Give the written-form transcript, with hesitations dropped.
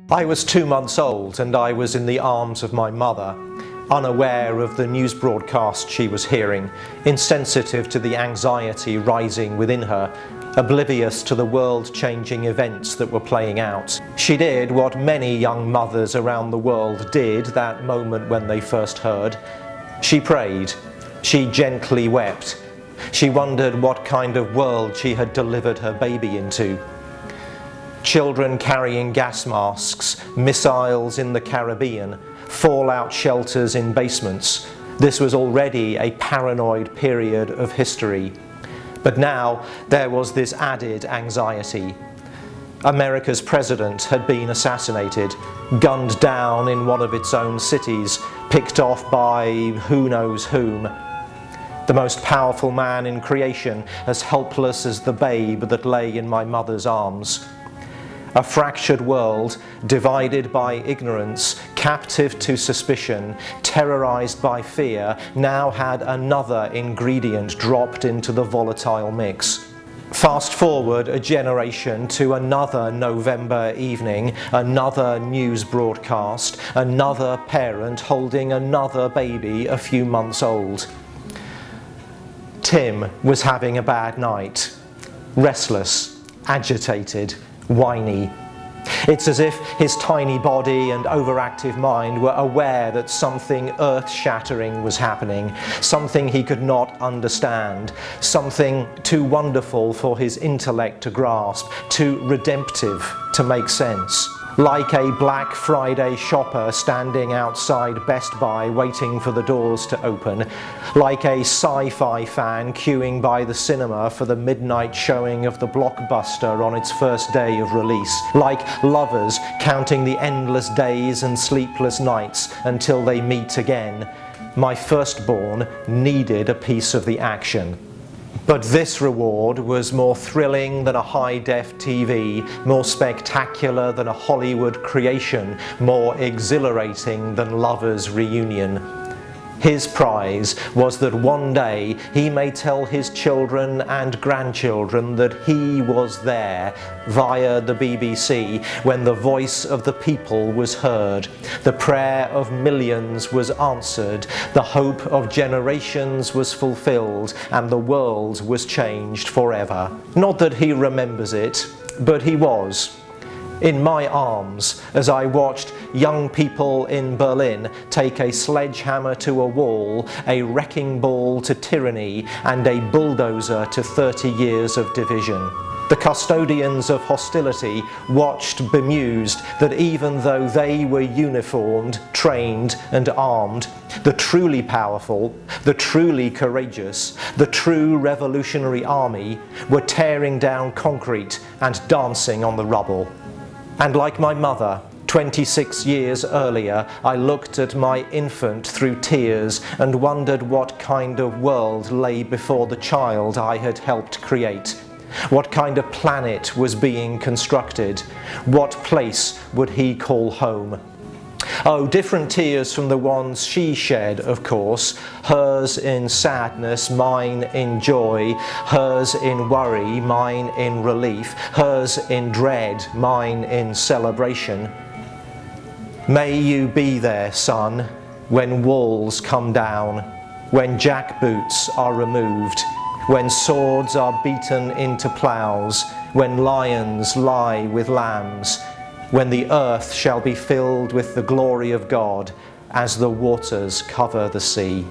I was 2 months old and I was in the arms of my mother, unaware of the news broadcast she was hearing, insensitive to the anxiety rising within her, oblivious to the world-changing events that were playing out. She did what many young mothers around the world did that moment when they first heard. She prayed. She gently wept. She wondered what kind of world she had delivered her baby into. Children carrying gas masks, missiles in the Caribbean, fallout shelters in basements. This was already a paranoid period of history. But now there was this added anxiety. America's president had been assassinated, gunned down in one of its own cities, picked off by who knows whom. The most powerful man in creation, as helpless as the babe that lay in my mother's arms. A fractured world, divided by ignorance, captive to suspicion, terrorized by fear, now had another ingredient dropped into the volatile mix. Fast forward a generation to another November evening, another news broadcast, another parent holding another baby a few months old. Tim was having a bad night, restless, agitated, whiny. It's as if his tiny body and overactive mind were aware that something earth-shattering was happening, something he could not understand, something too wonderful for his intellect to grasp, too redemptive to make sense. Like a Black Friday shopper standing outside Best Buy waiting for the doors to open, like a sci-fi fan queuing by the cinema for the midnight showing of the blockbuster on its first day of release, like lovers counting the endless days and sleepless nights until they meet again. My firstborn needed a piece of the action. But this reward was more thrilling than a high-def TV, more spectacular than a Hollywood creation, more exhilarating than lovers' reunion. His prize was that one day he may tell his children and grandchildren that he was there via the BBC when the voice of the people was heard, the prayer of millions was answered, the hope of generations was fulfilled, and the world was changed forever. Not that he remembers it, but he was. In my arms, as I watched young people in Berlin take a sledgehammer to a wall, a wrecking ball to tyranny, and a bulldozer to 30 years of division. The custodians of hostility watched bemused that even though they were uniformed, trained and armed, the truly powerful, the truly courageous, the true revolutionary army were tearing down concrete and dancing on the rubble. And like my mother, 26 years earlier, I looked at my infant through tears and wondered what kind of world lay before the child I had helped create. What kind of planet was being constructed? What place would he call home? Oh, different tears from the ones she shed, of course, hers in sadness, mine in joy, hers in worry, mine in relief, hers in dread, mine in celebration. May you be there, son, when walls come down, when jackboots are removed, when swords are beaten into ploughs, when lions lie with lambs, when the earth shall be filled with the glory of God as the waters cover the sea.